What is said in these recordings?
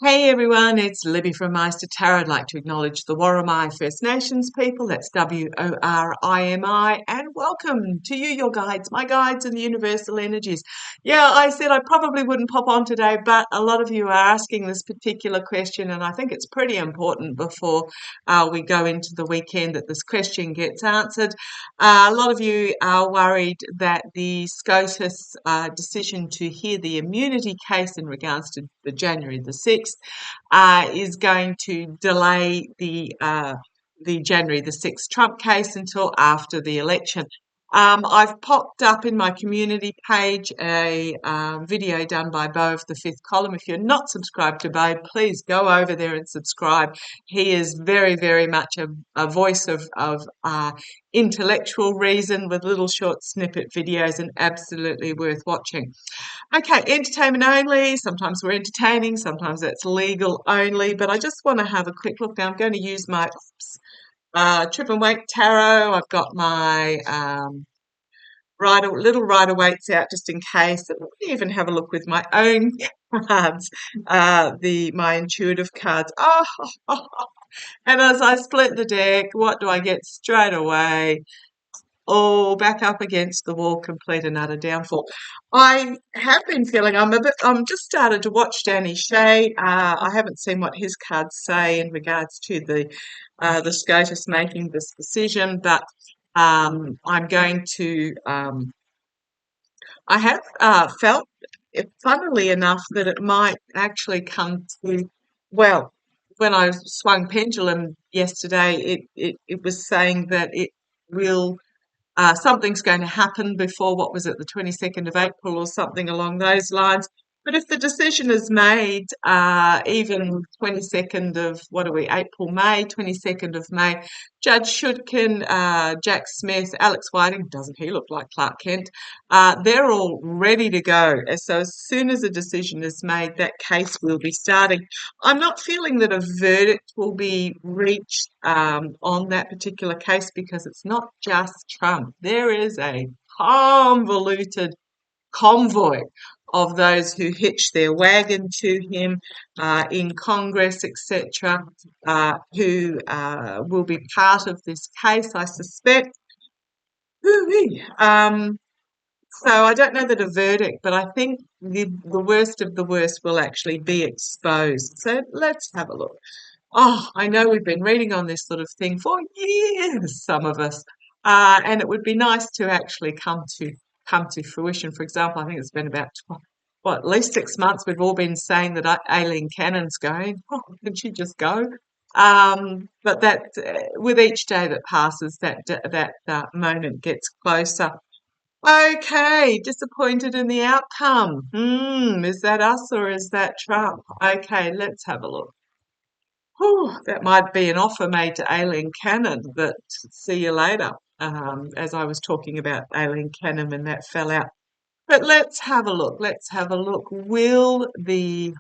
Hey everyone, it's Libby from maighstirtarot. I'd like to acknowledge the Worimi First Nations people, that's Worimi, and welcome to you, your guides, my guides and the universal energies. Yeah, I said I probably wouldn't pop on today, but a lot of you are asking this particular question, and I think it's pretty important before we go into the weekend that this question gets answered. A lot of you are worried that the SCOTUS decision to hear the immunity case in regards to the January the 6th is going to delay the January the 6th Trump case until after the election. I've popped up in my community page a video done by Bo of the Fifth Column. If you're not subscribed to Bo, please go over there and subscribe. He is very, very much a voice of intellectual reason with little short snippet videos and absolutely worth watching. Okay, entertainment only. Sometimes we're entertaining, sometimes that's legal only, but I just want to have a quick look. Now I'm going to use my Trip and Wake tarot. I've got my little Rider-Waite's out just in case. Let me even have a look with my own cards, my intuitive cards. And as I split the deck, what do I get straight away? Oh, back up against the wall, complete and utter downfall. I have been feeling I'm just started to watch Danny Shea. I haven't seen what his cards say in regards to the SCOTUS making this decision, but I'm going to I have felt, funnily enough, that it might actually come to, well, when I swung pendulum yesterday, it was saying that it will something's going to happen before, what was it, the 22nd of April or something along those lines. But if the decision is made, even 22nd of, what are we, April, May, 22nd of May, Judge Schutkin, Jack Smith, Alex Whiting, doesn't he look like Clark Kent? They're all ready to go. So as soon as a decision is made, that case will be starting. I'm not feeling that a verdict will be reached on that particular case because it's not just Trump. There is a convoluted convoy of those who hitch their wagon to him in Congress, etc., who will be part of this case, I suspect. Um, so I don't know that a verdict, but I think the worst of the worst will actually be exposed. So let's have a look. Oh, I know we've been reading on this sort of thing for years, some of us, and it would be nice to actually come to fruition. For example, I think it's been about at least 6 months. We've all been saying that Aileen Cannon's going. Oh, can she just go? But that with each day that passes, that moment gets closer. Okay, disappointed in the outcome. Is that us or is that Trump? Okay, let's have a look. Whew, that might be an offer made to Aileen Cannon that see you later, as I was talking about Aileen Cannon and that fell out. But let's have a look. Let's have a look. Will the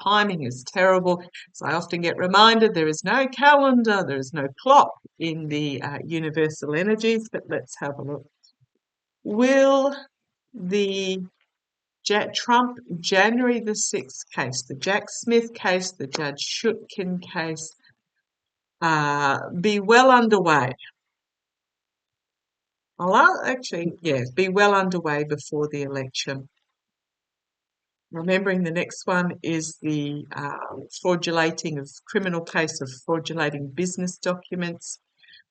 timing is terrible. So I often get reminded there is no calendar, there is no clock in the universal energies. But let's have a look. Will the Trump January the 6th case, the Jack Smith case, the Judge Schutkin case, be well underway? Be well underway before the election. Remembering the next one is the criminal case of fraudulating business documents.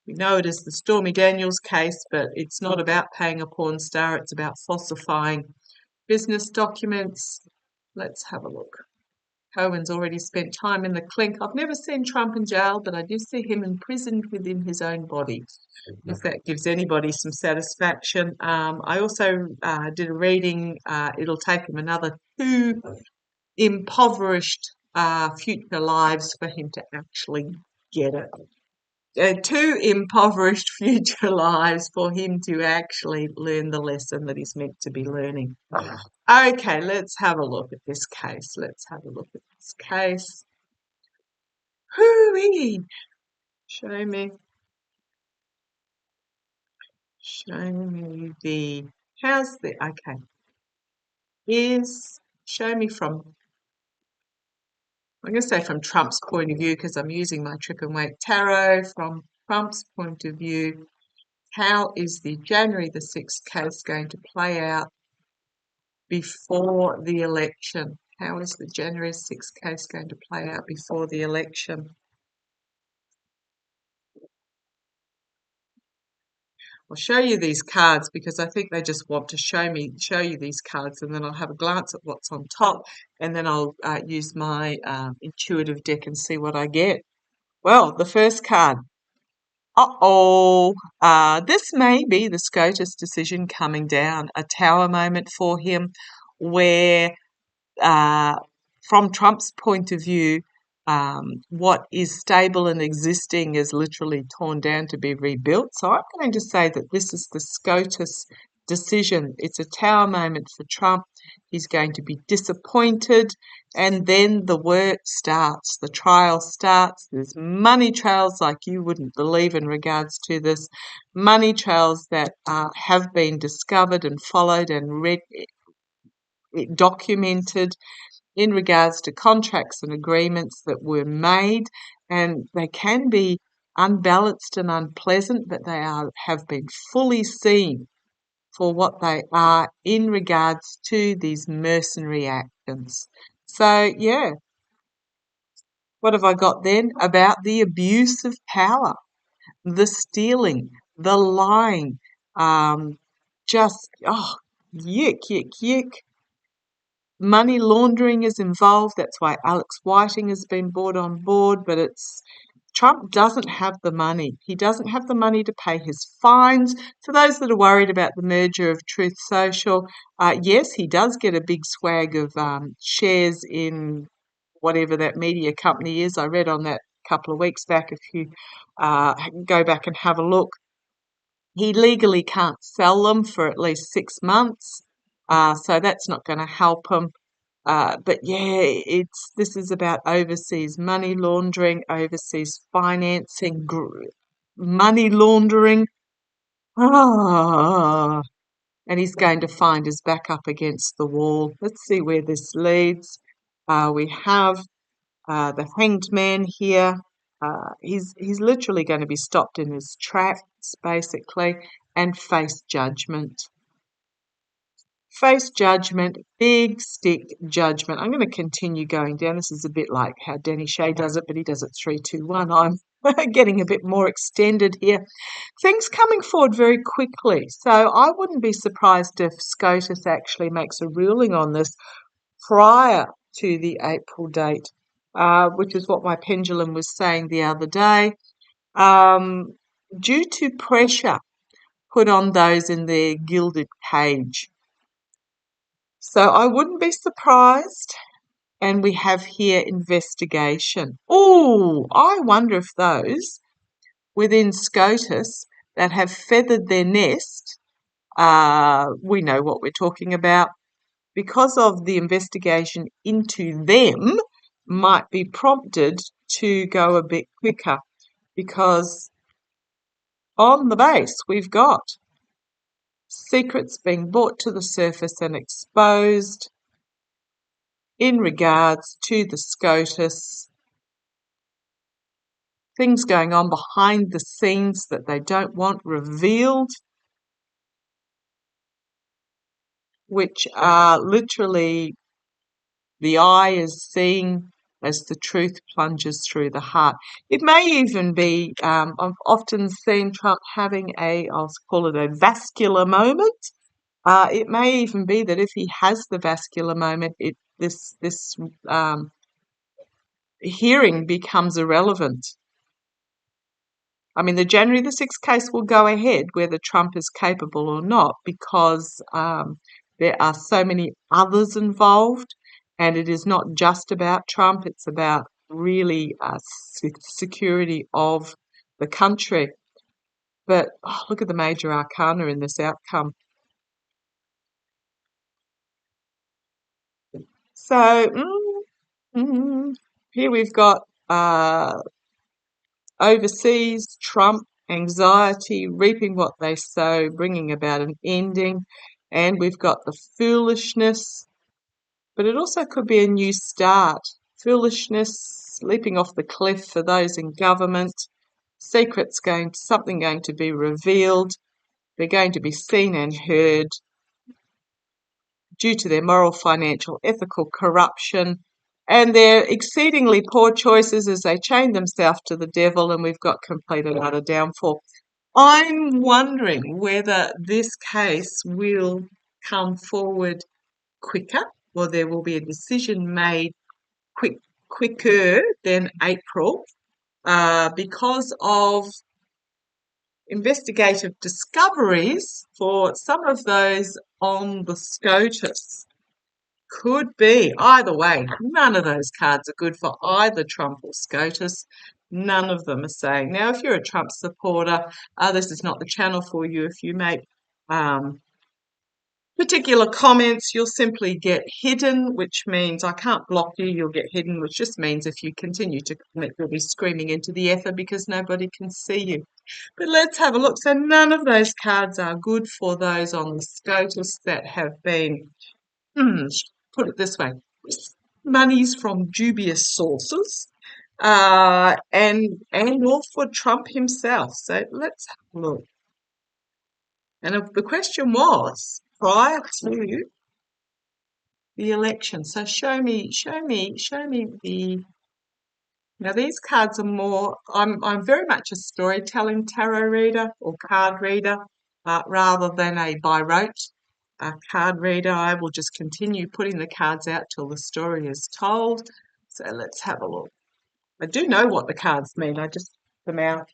We know it is the Stormy Daniels case, but it's not about paying a porn star, it's about falsifying business documents. Let's have a look. Cohen's already spent time in the clink. I've never seen Trump in jail, but I do see him imprisoned within his own body, if that gives anybody some satisfaction. I also did a reading. It'll take him another two impoverished future lives for him to actually get it. Two impoverished future lives for him to actually learn the lesson that he's meant to be learning. Okay, let's have a look at this case. Let's have a look at this case. Hoo-wee! Show me okay. Show me from I'm going to say from Trump's point of view, because I'm using my Trip and Wait tarot. From Trump's point of view, how is the January the 6th case going to play out before the election? How is the January 6th case going to play out before the election? I'll show you these cards because I think they just want to show you these cards, and then I'll have a glance at what's on top, and then I'll use my intuitive deck and see what I get. Well, the first card. Uh-oh. This may be the SCOTUS decision coming down, a tower moment for him where uh, from Trump's point of view, what is stable and existing is literally torn down to be rebuilt. So I'm going to say that this is the SCOTUS decision. It's a tower moment for Trump. He's going to be disappointed, and then the work starts. The trial starts. There's money trails like you wouldn't believe in regards to this. Money trails that have been discovered and followed and documented in regards to contracts and agreements that were made, and they can be unbalanced and unpleasant, but they have been fully seen for what they are in regards to these mercenary actions. So, yeah, what have I got then? About the abuse of power, the stealing, the lying, just, yick, yick, yick. Money laundering is involved. That's why Alex Whiting has been brought on board, but Trump doesn't have the money. He doesn't have the money to pay his fines. For those that are worried about the merger of Truth Social, yes, he does get a big swag of shares in whatever that media company is. I read on that a couple of weeks back. If you go back and have a look, he legally can't sell them for at least 6 months. So that's not going to help him. But yeah, this is about overseas money laundering, overseas financing, money laundering. Ah, and he's going to find his back up against the wall. Let's see where this leads. We have the hanged man here. He's literally going to be stopped in his tracks, basically, and face judgment. Face judgment, big stick judgment. I'm going to continue going down. This is a bit like how Danny Shea does it, but he does it 3, 2, 1. I'm getting a bit more extended here. Things coming forward very quickly. So I wouldn't be surprised if SCOTUS actually makes a ruling on this prior to the April date, which is what my pendulum was saying the other day. Due to pressure put on those in their gilded cage. So I wouldn't be surprised. And we have here investigation. Oh, I wonder if those within SCOTUS that have feathered their nest, we know what we're talking about, because of the investigation into them, might be prompted to go a bit quicker. Because on the base, we've got secrets being brought to the surface and exposed in regards to the SCOTUS, things going on behind the scenes that they don't want revealed, which are literally the eye is seeing as the truth plunges through the heart. It may even be, I've often seen Trump having I'll call it a vascular moment. It may even be that if he has the vascular moment, this hearing becomes irrelevant. I mean, the January the 6th case will go ahead whether Trump is capable or not, because there are so many others involved, and it is not just about Trump, it's about really security of the country. But look at the major arcana in this outcome. So here we've got overseas, Trump, anxiety, reaping what they sow, bringing about an ending. And we've got the foolishness, but it also could be a new start foolishness, leaping off the cliff for those in government, something going to be revealed, they're going to be seen and heard due to their moral, financial, ethical corruption, and their exceedingly poor choices as they chain themselves to the devil, and we've got complete and utter downfall. I'm wondering whether this case will come forward quicker, or there will be a decision made quicker than April because of investigative discoveries for some of those on the SCOTUS. Could be. Either way, none of those cards are good for either Trump or SCOTUS. None of them are saying. Now, if you're a Trump supporter, this is not the channel for you. If you make particular comments, you'll simply get hidden, which means I can't block you, you'll get hidden, which just means if you continue to comment, you'll be screaming into the ether because nobody can see you. But let's have a look. So none of those cards are good for those on the SCOTUS that have been, put it this way, monies from dubious sources, and or for Trump himself. So let's have a look. And if the question was prior to the election. So show me the. Now these cards are more. I'm very much a storytelling tarot reader or card reader, rather than a by rote card reader. I will just continue putting the cards out till the story is told. So let's have a look. I do know what the cards mean. I just put them out.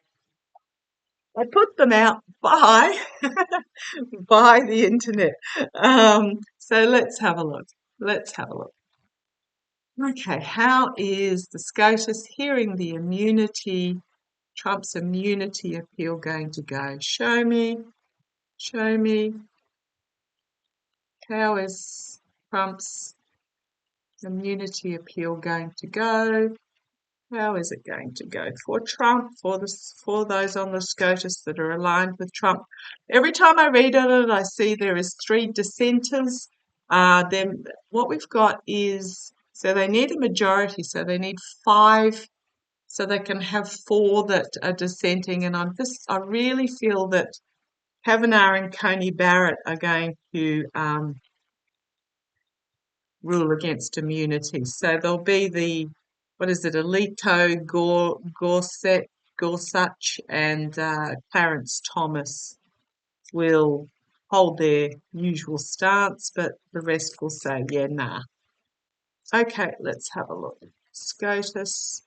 I put them out by by the internet. So let's have a look. Let's have a look. Okay, how is the SCOTUS hearing the immunity, Trump's immunity appeal going to go? Show me. How is Trump's immunity appeal going to go? How is it going to go for Trump, for those on the SCOTUS that are aligned with Trump? Every time I read it, I see there is 3 dissenters. Then what we've got is, so they need a majority, so they need 5, so they can have 4 that are dissenting. And I really feel that Kavanaugh and Coney Barrett are going to rule against immunity. So there'll be the, what is it, Alito, Gorsuch, and Clarence Thomas will hold their usual stance, but the rest will say, yeah, nah. Okay, let's have a look. SCOTUS.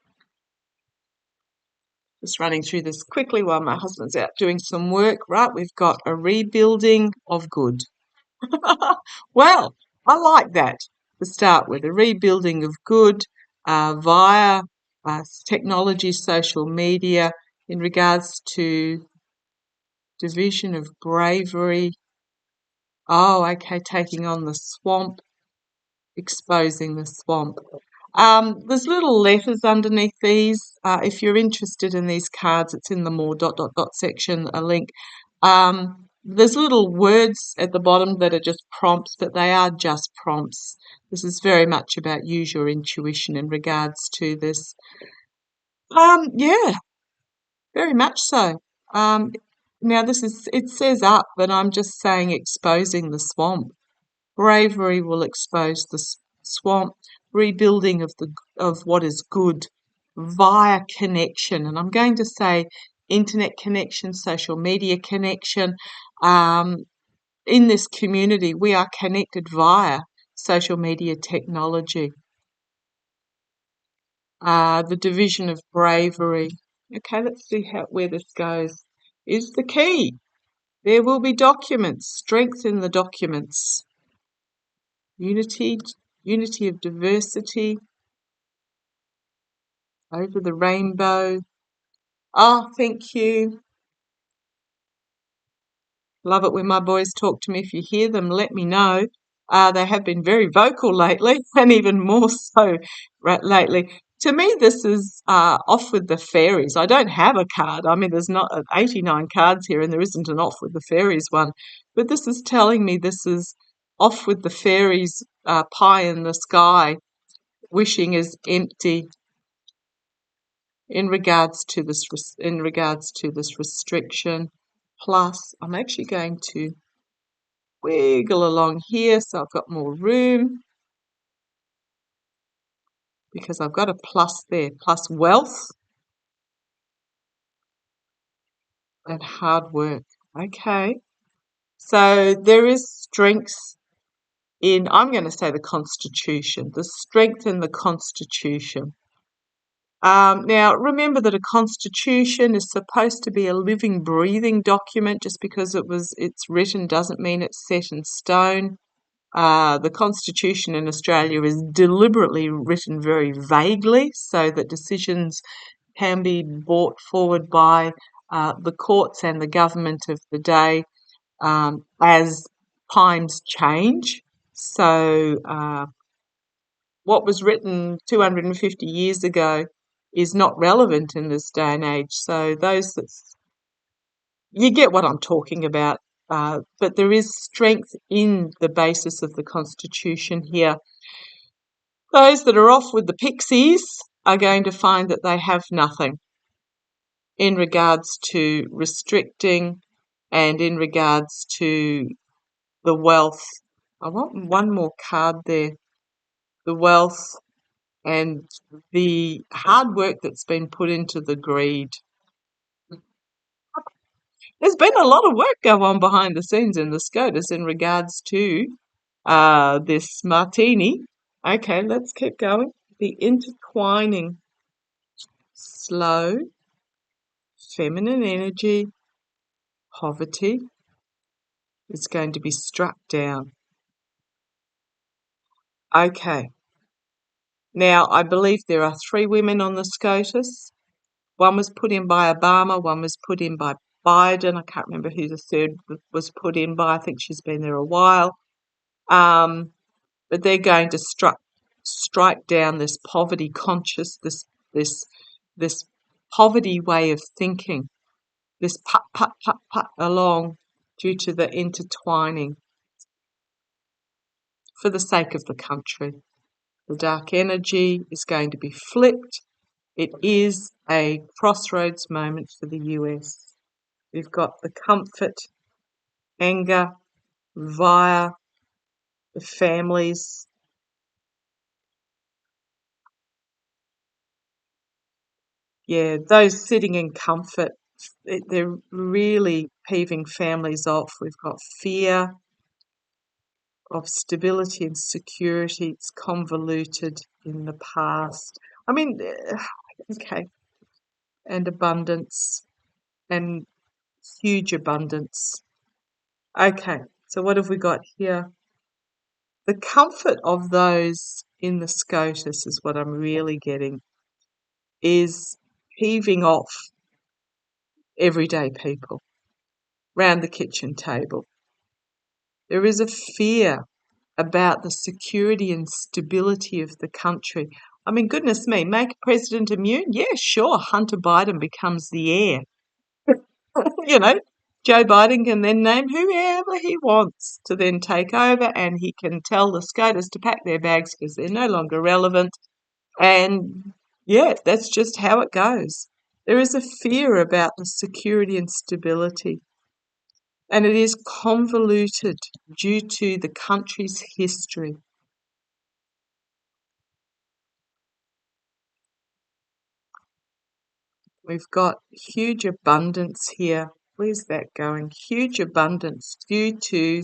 Just running through this quickly while my husband's out doing some work. Right, we've got a rebuilding of good. Well, I like that to start with, a rebuilding of good via technology, social media, in regards to division of bravery. Oh, okay, taking on the swamp, exposing the swamp. There's little letters underneath these. If you're interested in these cards, it's in the more ... section, a link. There's little words at the bottom that are just prompts, but they are just prompts. This is very much about use your intuition in regards to this. Yeah, very much so. Now it says up, but I'm just saying exposing the swamp. Bravery will expose the swamp. Rebuilding of what is good via connection, and I'm going to say internet connection, social media connection. In this community, we are connected via social media technology. The division of bravery. Okay, let's see where this goes. Is the key. There will be documents. Strengthen the documents. Unity of diversity. Over the rainbow. Oh, thank you. Love it when my boys talk to me. If you hear them, let me know. They have been very vocal lately, and even more so lately. To me, this is off with the fairies. I don't have a card. I mean, there's not 89 cards here, and there isn't an off with the fairies one. But this is telling me this is off with the fairies, pie in the sky. wishing is empty in regards to this restriction. Plus, I'm actually going to wiggle along here so I've got more room because I've got a plus there, plus wealth and hard work. Okay, so there is strength in, I'm going to say, the Constitution, the strength in the Constitution. Now, remember that a constitution is supposed to be a living, breathing document. Just because it's written doesn't mean it's set in stone. The constitution in Australia is deliberately written very vaguely so that decisions can be brought forward by the courts and the government of the day as times change. So what was written 250 years ago is not relevant in this day and age. So you get what I'm talking about. But there is strength in the basis of the Constitution here. Those that are off with the pixies are going to find that they have nothing in regards to restricting and in regards to the wealth. I want one more card there. The wealth and the hard work that's been put into the greed. There's been a lot of work go on behind the scenes in the SCOTUS in regards to this martini. Okay, let's keep going. The intertwining, slow, feminine energy, poverty is going to be struck down. Okay. Now, I believe there are 3 women on the SCOTUS. One was put in by Obama, one was put in by Biden. I can't remember who the third was put in by. I think she's been there a while. But they're going to strike down this poverty conscious, this poverty way of thinking, this put along due to the intertwining for the sake of the country. The dark energy is going to be flipped. It is a crossroads moment for the US. We've got the comfort, anger via the families. Yeah, those sitting in comfort, they're really peeving families off. We've got fear of stability and security. It's convoluted in the past. I mean, okay, and abundance and huge abundance. Okay, so what have we got here? The comfort of those in the SCOTUS is what I'm really getting, is heaving off everyday people round the kitchen table. There is a fear about the security and stability of the country. I mean, goodness me, make a president immune? Yeah, sure, Hunter Biden becomes the heir. You know, Joe Biden can then name whoever he wants to then take over, and he can tell the SCOTUS to pack their bags because they're no longer relevant. And yeah, that's just how it goes. There is a fear about the security and stability, and it is convoluted due to the country's history. We've got huge abundance here. Where's that going? Huge abundance due to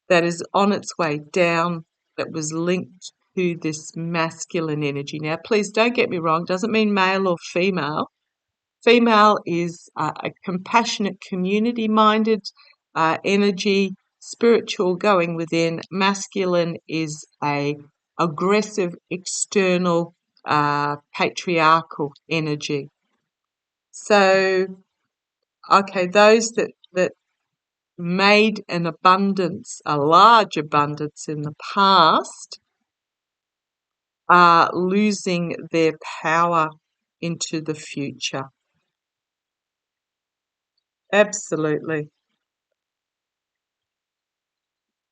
that is on its way down, that was linked to this masculine energy. Now, please don't get me wrong, doesn't mean male or female. Female is a compassionate, community-minded energy, spiritual, going within. Masculine is a aggressive, external, patriarchal energy. So, okay, those that made an abundance, a large abundance in the past, are losing their power into the future. Absolutely.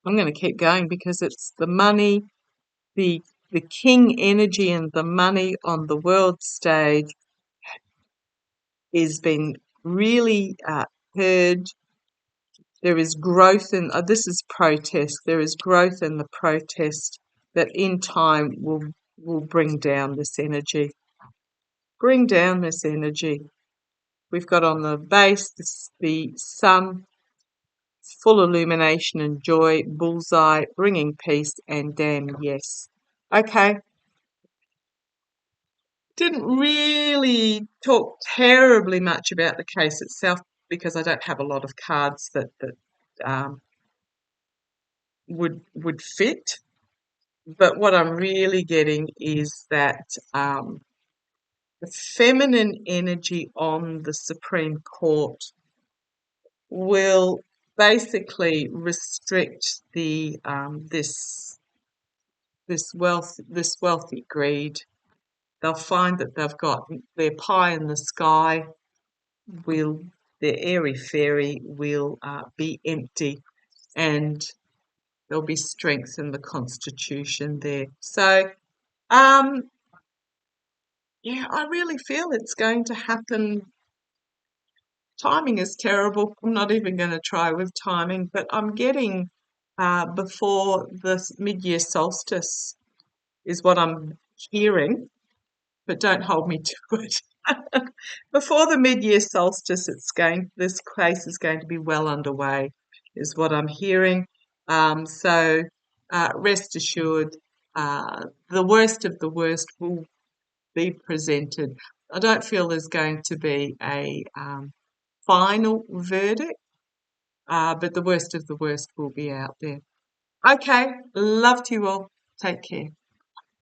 I'm going to keep going because it's the money, the the king energy and the money on the world stage is being really heard. There is growth in, this is protest, there is growth in the protest that in time will bring down this energy. Bring down this energy. We've got on the base the sun, full illumination and joy, bullseye, bringing peace, and damn yes. Okay. Didn't really talk terribly much about the case itself because I don't have a lot of cards that um, would fit. But what I'm really getting is that the feminine energy on the Supreme Court will basically restrict the this wealthy greed. They'll find that they've got their pie in the sky. Will their airy fairy will be empty, and there'll be strength in the Constitution there. So, yeah, I really feel it's going to happen. Timing is terrible. I'm not even going to try with timing, but I'm getting before the mid-year solstice is what I'm hearing, but don't hold me to it. Before the mid-year solstice, this case is going to be well underway, is what I'm hearing. So rest assured, the worst of the worst will be presented. I don't feel there's going to be a final verdict, but the worst of the worst will be out there. Okay, love to you all. Take care.